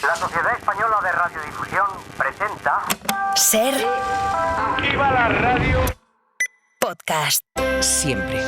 La Sociedad Española de Radiodifusión presenta... Ser... ¡Aquí va la radio! Podcast. Siempre.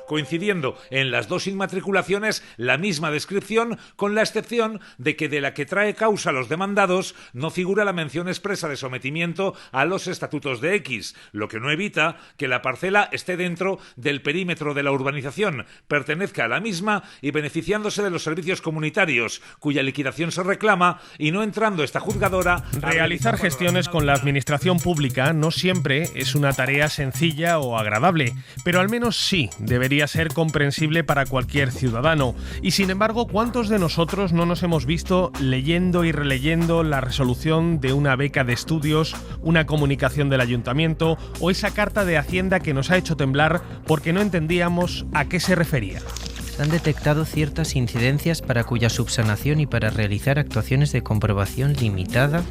Coincidiendo en las dos inmatriculaciones la misma descripción, con la excepción de que de la que trae causa los demandados no figura la mención expresa de sometimiento a los estatutos de X, lo que no evita que la parcela esté dentro del perímetro de la urbanización, pertenezca a la misma y beneficiándose de los servicios comunitarios, cuya liquidación se reclama, y no entrando esta juzgadora... Realizar gestiones con la administración pública no siempre es una tarea sencilla o agradable, pero al menos sí debería ser comprensible para cualquier ciudadano. Y sin embargo, ¿cuántos de nosotros no nos hemos visto leyendo y releyendo la resolución de una beca de estudios, una comunicación del ayuntamiento o esa carta de Hacienda que nos ha hecho temblar porque no entendíamos a qué se refería? Se han detectado ciertas incidencias para cuya subsanación y para realizar actuaciones de comprobación limitada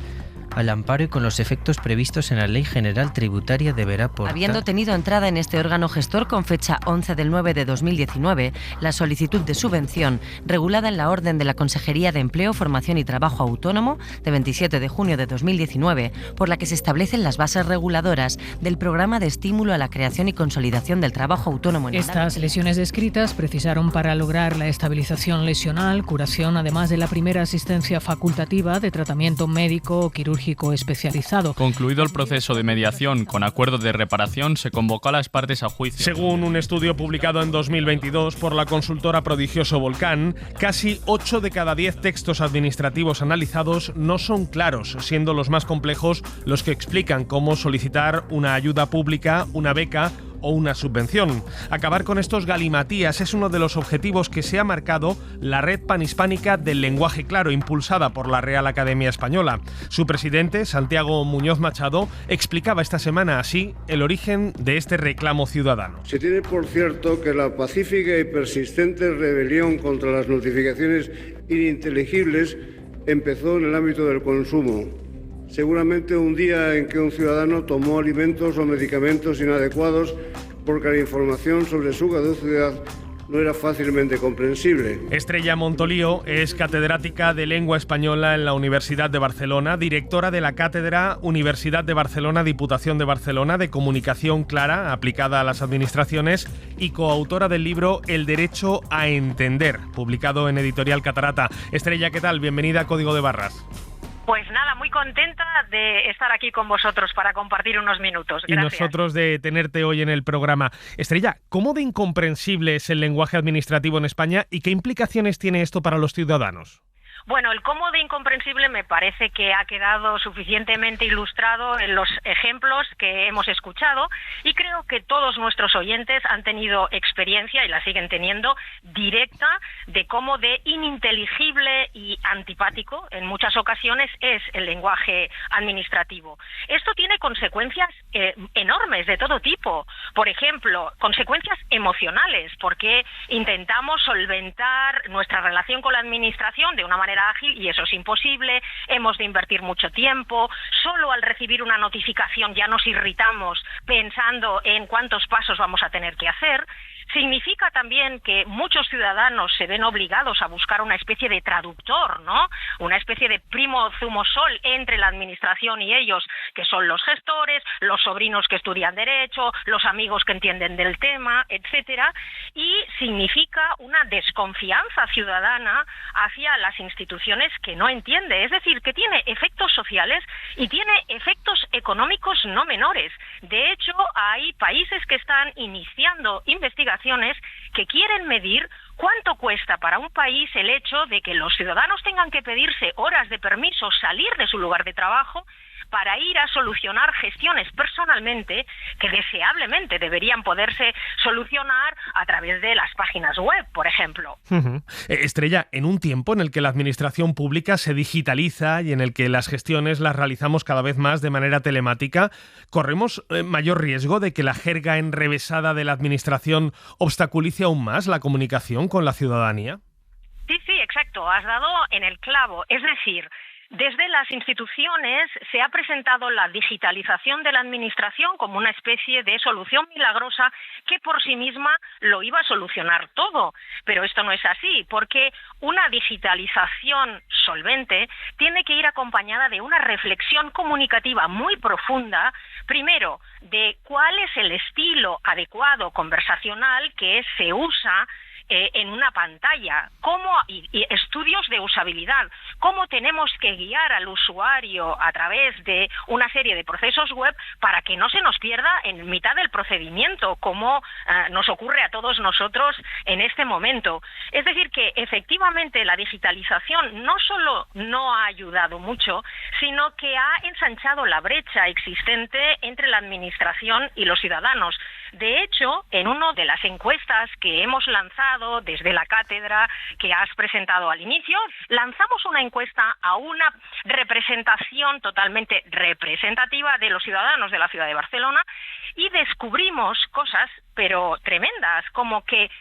al amparo y con los efectos previstos en la Ley General Tributaria deberá aportar. Habiendo tenido entrada en este órgano gestor con fecha 11/9/2019, la solicitud de subvención regulada en la orden de la Consejería de Empleo, Formación y Trabajo Autónomo de 27 de junio de 2019, por la que se establecen las bases reguladoras del Programa de Estímulo a la Creación y Consolidación del Trabajo Autónomo. Estas lesiones descritas precisaron para lograr la estabilización lesional, curación, además de la primera asistencia facultativa de tratamiento médico o quirúrgico especializado. Concluido el proceso de mediación con acuerdo de reparación, se convocó a las partes a juicio. Según un estudio publicado en 2022 por la consultora Prodigioso Volcán, casi 8 de cada 10 textos administrativos analizados no son claros, siendo los más complejos los que explican cómo solicitar una ayuda pública, una beca o una subvención. Acabar con estos galimatías es uno de los objetivos que se ha marcado la Red Panhispánica del Lenguaje Claro, impulsada por la Real Academia Española. Su presidente, Santiago Muñoz Machado, explicaba esta semana así el origen de este reclamo ciudadano. Se tiene por cierto que la pacífica y persistente rebelión contra las notificaciones ininteligibles empezó en el ámbito del consumo. Seguramente un día en que un ciudadano tomó alimentos o medicamentos inadecuados porque la información sobre su caducidad no era fácilmente comprensible. Estrella Montolío es catedrática de Lengua Española en la Universidad de Barcelona, directora de la Cátedra Universidad de Barcelona, Diputación de Barcelona de Comunicación Clara aplicada a las administraciones y coautora del libro El Derecho a Entender, publicado en Editorial Catarata. Estrella, ¿qué tal? Bienvenida a Código de Barras. Pues nada, muy contenta de estar aquí con vosotros para compartir unos minutos. Gracias. Y nosotros de tenerte hoy en el programa. Estrella, ¿cómo de incomprensible es el lenguaje administrativo en España y qué implicaciones tiene esto para los ciudadanos? Bueno, el cómo de incomprensible me parece que ha quedado suficientemente ilustrado en los ejemplos que hemos escuchado y creo que todos nuestros oyentes han tenido experiencia, y la siguen teniendo, directa de cómo de ininteligible y antipático en muchas ocasiones es el lenguaje administrativo. Esto tiene consecuencias enormes de todo tipo. Por ejemplo, consecuencias emocionales, porque intentamos solventar nuestra relación con la administración de una manera ágil y eso es imposible. Hemos de invertir mucho tiempo. Solo al recibir una notificación ya nos irritamos pensando en cuántos pasos vamos a tener que hacer. Significa también que muchos ciudadanos se ven obligados a buscar una especie de traductor, ¿no? Una especie de primo zumosol entre la administración y ellos, que son los gestores, los sobrinos que estudian Derecho, los amigos que entienden del tema, etcétera. Y significa una desconfianza ciudadana hacia las instituciones que no entiende. Es decir, que tiene efectos sociales y tiene efectos económicos no menores. De hecho, hay países que están iniciando investigaciones que quieren medir cuánto cuesta para un país el hecho de que los ciudadanos tengan que pedirse horas de permiso, salir de su lugar de trabajo para ir a solucionar gestiones personalmente que deseablemente deberían poderse solucionar a través de las páginas web, por ejemplo. Estrella, en un tiempo en el que la administración pública se digitaliza y en el que las gestiones las realizamos cada vez más de manera telemática, ¿corremos mayor riesgo de que la jerga enrevesada de la administración obstaculice aún más la comunicación con la ciudadanía? Sí, exacto. Has dado en el clavo. Es decir, Desde las instituciones se ha presentado la digitalización de la administración como una especie de solución milagrosa que por sí misma lo iba a solucionar todo. Pero esto no es así, porque una digitalización solvente tiene que ir acompañada de una reflexión comunicativa muy profunda, primero, de cuál es el estilo adecuado conversacional que se usa en una pantalla, y estudios de usabilidad, cómo tenemos que guiar al usuario a través de una serie de procesos web para que no se nos pierda en mitad del procedimiento, como nos ocurre a todos nosotros en este momento. Es decir, que efectivamente la digitalización no solo no ha ayudado mucho, sino que ha ensanchado la brecha existente entre la administración y los ciudadanos. De hecho, en una de las encuestas que hemos lanzado desde la cátedra que has presentado al inicio, lanzamos una encuesta a una representación totalmente representativa de los ciudadanos de la ciudad de Barcelona y descubrimos cosas, pero tremendas, como que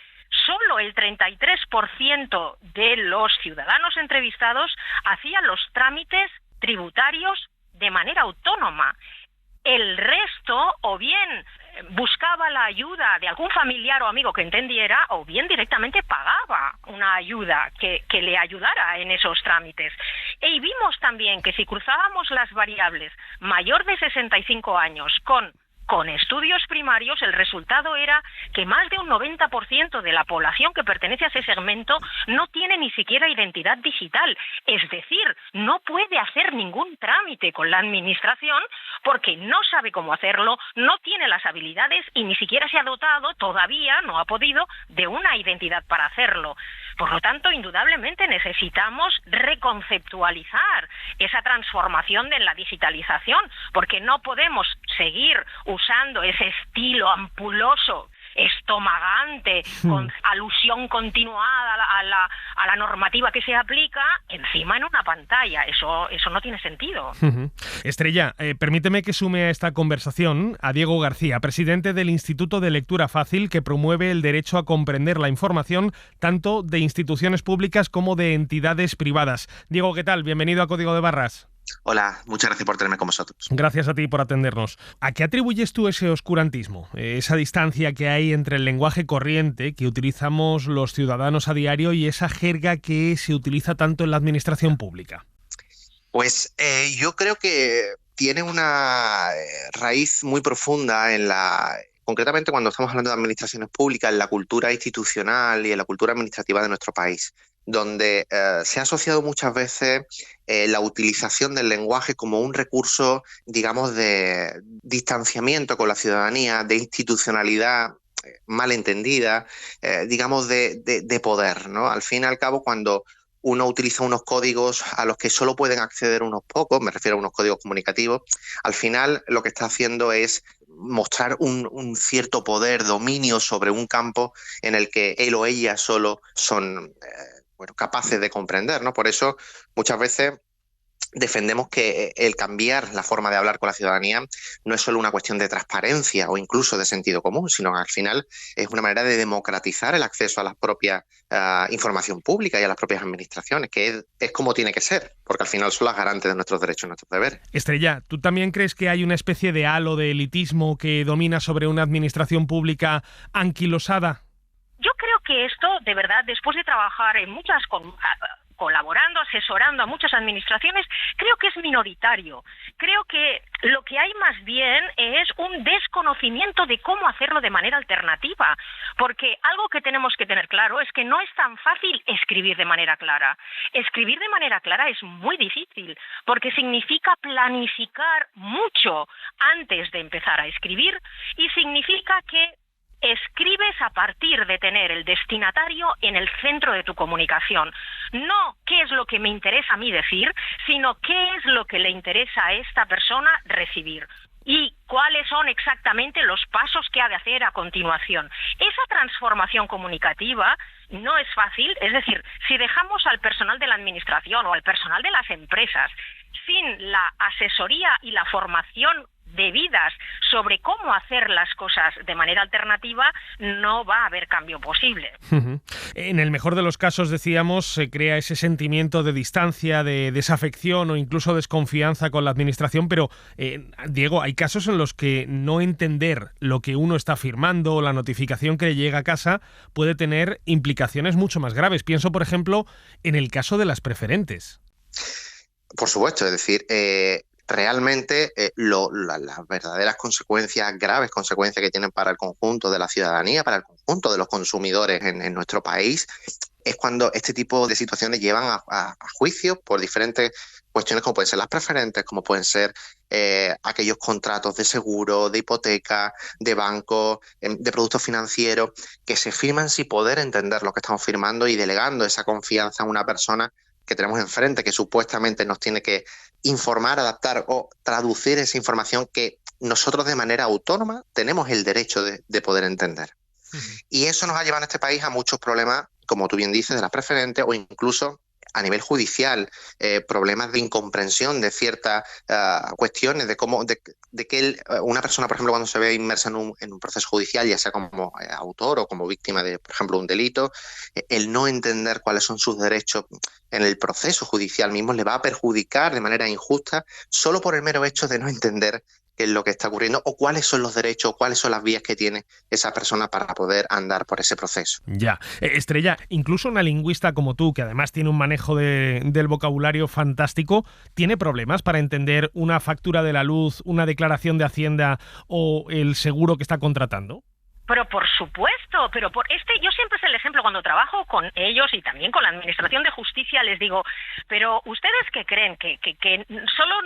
solo el 33% de los ciudadanos entrevistados hacían los trámites tributarios de manera autónoma. El resto, o bien buscaba la ayuda de algún familiar o amigo que entendiera, o bien directamente pagaba una ayuda que le ayudara en esos trámites. Y vimos también que si cruzábamos las variables mayor de 65 años con estudios primarios, el resultado era que más de un 90% de la población que pertenece a ese segmento no tiene ni siquiera identidad digital. Es decir, no puede hacer ningún trámite con la administración porque no sabe cómo hacerlo, no tiene las habilidades y ni siquiera se ha dotado, todavía no ha podido, de una identidad para hacerlo. Por lo tanto, indudablemente necesitamos reconceptualizar esa transformación de la digitalización, porque no podemos seguir usando ese estilo ampuloso, estomagante, con alusión continuada a la normativa que se aplica, encima en una pantalla. Eso no tiene sentido. Estrella, permíteme que sume a esta conversación a Diego García, presidente del Instituto de Lectura Fácil, que promueve el derecho a comprender la información tanto de instituciones públicas como de entidades privadas. Diego, ¿qué tal? Bienvenido a Código de Barras. Hola, muchas gracias por tenerme con vosotros. Gracias a ti por atendernos. ¿A qué atribuyes tú ese oscurantismo, esa distancia que hay entre el lenguaje corriente que utilizamos los ciudadanos a diario y esa jerga que se utiliza tanto en la administración pública? Pues yo creo que tiene una raíz muy profunda concretamente cuando estamos hablando de administraciones públicas, en la cultura institucional y en la cultura administrativa de nuestro país, donde se ha asociado muchas veces la utilización del lenguaje como un recurso, digamos, de distanciamiento con la ciudadanía, de institucionalidad mal entendida, digamos, de poder, ¿no? Al fin y al cabo, cuando uno utiliza unos códigos a los que solo pueden acceder unos pocos, me refiero a unos códigos comunicativos, al final lo que está haciendo es mostrar un cierto poder, dominio sobre un campo en el que él o ella solo son capaces de comprender, ¿no? Por eso muchas veces defendemos que el cambiar la forma de hablar con la ciudadanía no es solo una cuestión de transparencia o incluso de sentido común, sino que al final es una manera de democratizar el acceso a la propia información pública y a las propias administraciones, que es como tiene que ser, porque al final son las garantes de nuestros derechos y nuestros deberes. Estrella, ¿tú también crees que hay una especie de halo de elitismo que domina sobre una administración pública anquilosada? Yo creo que esto, de verdad, después de trabajar en colaborando, asesorando a muchas administraciones, creo que es minoritario. Creo que lo que hay más bien es un desconocimiento de cómo hacerlo de manera alternativa, porque algo que tenemos que tener claro es que no es tan fácil escribir de manera clara. Escribir de manera clara es muy difícil, porque significa planificar mucho antes de empezar a escribir y significa que escribes a partir de tener el destinatario en el centro de tu comunicación. No qué es lo que me interesa a mí decir, sino qué es lo que le interesa a esta persona recibir y cuáles son exactamente los pasos que ha de hacer a continuación. Esa transformación comunicativa no es fácil, es decir, si dejamos al personal de la administración o al personal de las empresas sin la asesoría y la formación debidas sobre cómo hacer las cosas de manera alternativa, no va a haber cambio posible. En el mejor de los casos, decíamos, se crea ese sentimiento de distancia, de desafección o incluso desconfianza con la administración, pero, Diego, hay casos en los que no entender lo que uno está firmando o la notificación que le llega a casa puede tener implicaciones mucho más graves. Pienso, por ejemplo, en el caso de las preferentes. Por supuesto, es decir, realmente las verdaderas consecuencias, graves consecuencias que tienen para el conjunto de la ciudadanía, para el conjunto de los consumidores en nuestro país, es cuando este tipo de situaciones llevan a juicio por diferentes cuestiones, como pueden ser las preferentes, como pueden ser aquellos contratos de seguro, de hipoteca, de banco, de productos financieros, que se firman sin poder entender lo que estamos firmando y delegando esa confianza a una persona que tenemos enfrente, que supuestamente nos tiene que informar, adaptar o traducir esa información que nosotros de manera autónoma tenemos el derecho de poder entender. Y eso nos ha llevado en este país a muchos problemas, como tú bien dices, de las preferentes o incluso a nivel judicial, problemas de incomprensión de ciertas cuestiones, de que una persona, por ejemplo, cuando se ve inmersa en un proceso judicial, ya sea como autor o como víctima de, por ejemplo, un delito, el no entender cuáles son sus derechos en el proceso judicial mismo le va a perjudicar de manera injusta solo por el mero hecho de no entender qué es lo que está ocurriendo o cuáles son los derechos, cuáles son las vías que tiene esa persona para poder andar por ese proceso. Ya. Estrella, incluso una lingüista como tú, que además tiene un manejo del vocabulario fantástico, ¿tiene problemas para entender una factura de la luz, una declaración de Hacienda o el seguro que está contratando? Pero por supuesto, yo siempre es el ejemplo cuando trabajo con ellos y también con la Administración de Justicia, les digo, pero ¿ustedes qué creen? ¿Que solo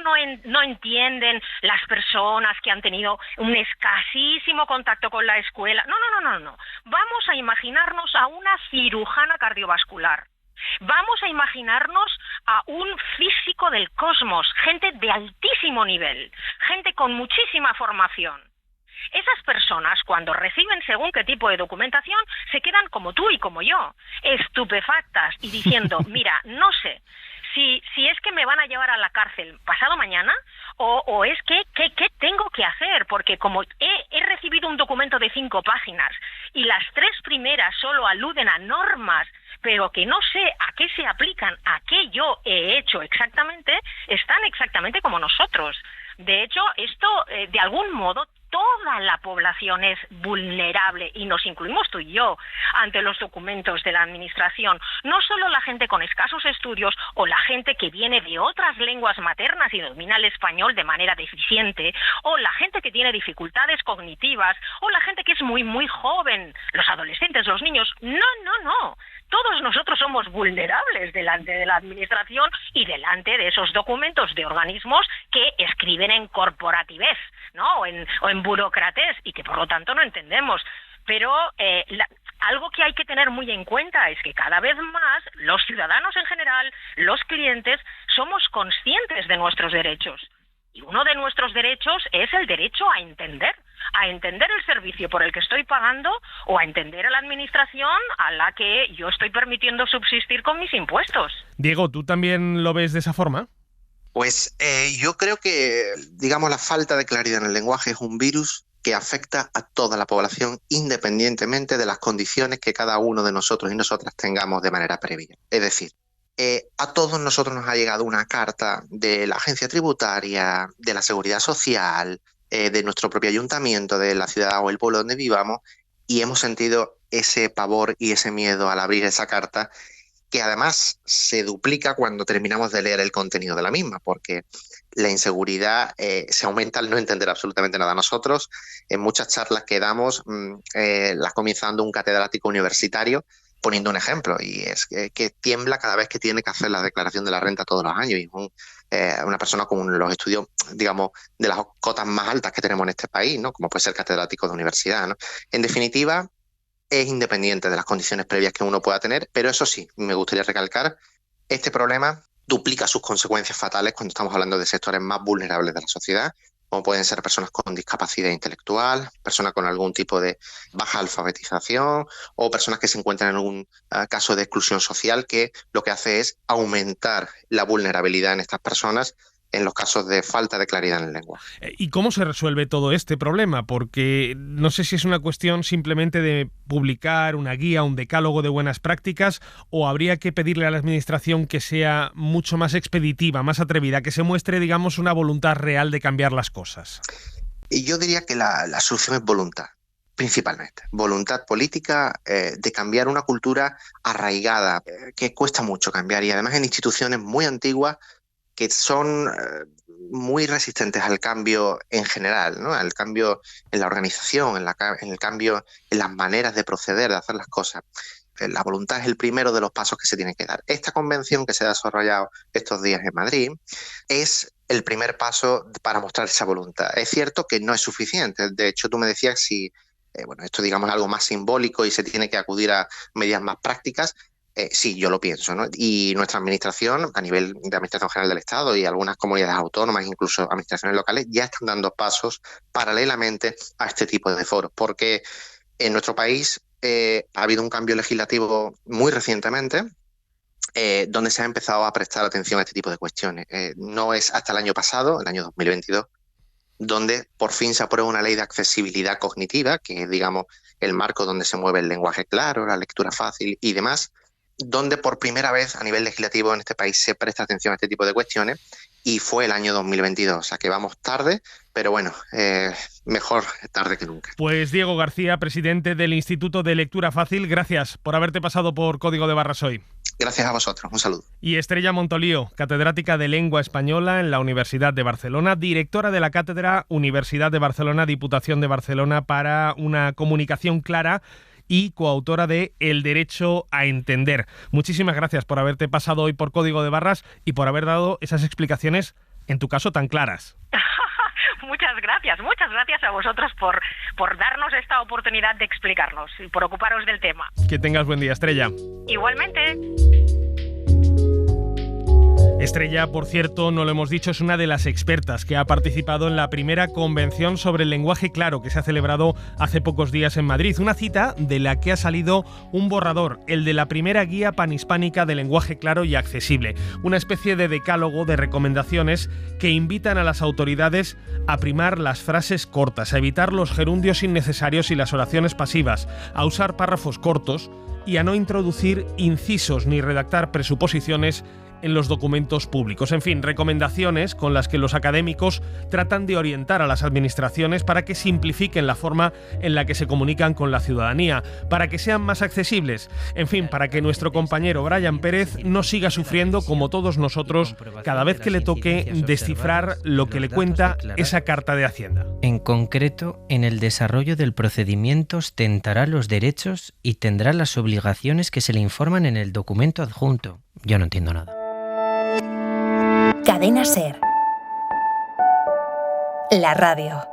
no entienden las personas que han tenido un escasísimo contacto con la escuela? No. Vamos a imaginarnos a una cirujana cardiovascular. Vamos a imaginarnos a un físico del cosmos, gente de altísimo nivel, gente con muchísima formación. Esas personas, cuando reciben según qué tipo de documentación, se quedan como tú y como yo, estupefactas y diciendo, mira, no sé si es que me van a llevar a la cárcel pasado mañana o es que ¿qué tengo que hacer? Porque como he recibido un documento de 5 páginas y las 3 primeras solo aluden a normas, pero que no sé a qué se aplican, a qué yo he hecho exactamente, están exactamente como nosotros. De hecho, esto, de algún modo, toda la población es vulnerable, y nos incluimos tú y yo, ante los documentos de la Administración. No solo la gente con escasos estudios o la gente que viene de otras lenguas maternas y domina el español de manera deficiente, o la gente que tiene dificultades cognitivas, o la gente que es muy, muy joven, los adolescentes, los niños. No. Todos nosotros somos vulnerables delante de la Administración y delante de esos documentos de organismos que escriben en corporativez, ¿no? o en burocratés, y que por lo tanto no entendemos. Pero algo que hay que tener muy en cuenta es que cada vez más los ciudadanos en general, los clientes, somos conscientes de nuestros derechos. Y uno de nuestros derechos es el derecho a entender el servicio por el que estoy pagando o a entender a la administración a la que yo estoy permitiendo subsistir con mis impuestos. Diego, ¿tú también lo ves de esa forma? Pues yo creo que, digamos, la falta de claridad en el lenguaje es un virus que afecta a toda la población independientemente de las condiciones que cada uno de nosotros y nosotras tengamos de manera previa. Es decir, a todos nosotros nos ha llegado una carta de la agencia tributaria, de la seguridad social, de nuestro propio ayuntamiento, de la ciudad o el pueblo donde vivamos, y hemos sentido ese pavor y ese miedo al abrir esa carta, que además se duplica cuando terminamos de leer el contenido de la misma, porque la inseguridad se aumenta al no entender absolutamente nada. Nosotros, en muchas charlas que damos, las comienza dando un catedrático universitario, poniendo un ejemplo, y es que tiembla cada vez que tiene que hacer la declaración de la renta todos los años, y es una persona con los estudios, digamos, de las cotas más altas que tenemos en este país, ¿no? Como puede ser catedrático de universidad, ¿no? En definitiva, es independiente de las condiciones previas que uno pueda tener, pero eso sí, me gustaría recalcar, este problema duplica sus consecuencias fatales cuando estamos hablando de sectores más vulnerables de la sociedad, como pueden ser personas con discapacidad intelectual, personas con algún tipo de baja alfabetización o personas que se encuentran en algún caso de exclusión social, que lo que hace es aumentar la vulnerabilidad en estas personas en los casos de falta de claridad en el lenguaje. ¿Y cómo se resuelve todo este problema? Porque no sé si es una cuestión simplemente de publicar una guía, un decálogo de buenas prácticas, o habría que pedirle a la Administración que sea mucho más expeditiva, más atrevida, que se muestre, digamos, una voluntad real de cambiar las cosas. Y yo diría que la solución es voluntad, principalmente. Voluntad política de cambiar una cultura arraigada, que cuesta mucho cambiar, y además en instituciones muy antiguas que son muy resistentes al cambio en general, ¿no? Al cambio en la organización, en el cambio en las maneras de proceder, de hacer las cosas. La voluntad es el primero de los pasos que se tiene que dar. Esta convención que se ha desarrollado estos días en Madrid es el primer paso para mostrar esa voluntad. Es cierto que no es suficiente. De hecho, tú me decías si esto digamos algo más simbólico y se tiene que acudir a medidas más prácticas. Sí, yo lo pienso, ¿no? Y nuestra administración, a nivel de Administración General del Estado y algunas comunidades autónomas, incluso administraciones locales, ya están dando pasos paralelamente a este tipo de foros, porque en nuestro país ha habido un cambio legislativo muy recientemente, donde se ha empezado a prestar atención a este tipo de cuestiones. No es hasta el año pasado, el año 2022, donde por fin se aprueba una ley de accesibilidad cognitiva, que es, digamos, el marco donde se mueve el lenguaje claro, la lectura fácil y demás, donde por primera vez a nivel legislativo en este país se presta atención a este tipo de cuestiones, y fue el año 2022, o sea que vamos tarde, pero bueno, mejor tarde que nunca. Pues Diego García, presidente del Instituto de Lectura Fácil, gracias por haberte pasado por Código de Barras hoy. Gracias a vosotros, un saludo. Y Estrella Montolío, catedrática de Lengua Española en la Universidad de Barcelona, directora de la Cátedra Universidad de Barcelona, Diputación de Barcelona para una comunicación clara, y coautora de El derecho a entender. Muchísimas gracias por haberte pasado hoy por Código de Barras y por haber dado esas explicaciones, en tu caso, tan claras. Muchas gracias a vosotros por darnos esta oportunidad de explicarnos y por ocuparos del tema. Que tengas buen día, Estrella. Igualmente. Estrella, por cierto, no lo hemos dicho, es una de las expertas que ha participado en la primera convención sobre el lenguaje claro que se ha celebrado hace pocos días en Madrid. Una cita de la que ha salido un borrador, el de la primera guía panhispánica de lenguaje claro y accesible. Una especie de decálogo de recomendaciones que invitan a las autoridades a primar las frases cortas, a evitar los gerundios innecesarios y las oraciones pasivas, a usar párrafos cortos y a no introducir incisos ni redactar presuposiciones en los documentos públicos. En fin, recomendaciones con las que los académicos tratan de orientar a las administraciones para que simplifiquen la forma en la que se comunican con la ciudadanía, para que sean más accesibles, en fin, para que nuestro compañero Brian Pérez no siga sufriendo, como todos nosotros, cada vez que le toque descifrar lo que le cuenta esa carta de Hacienda. En concreto, en el desarrollo del procedimiento ostentará los derechos y tendrá las obligaciones que se le informan en el documento adjunto. Yo no entiendo nada. Cadena SER. La radio.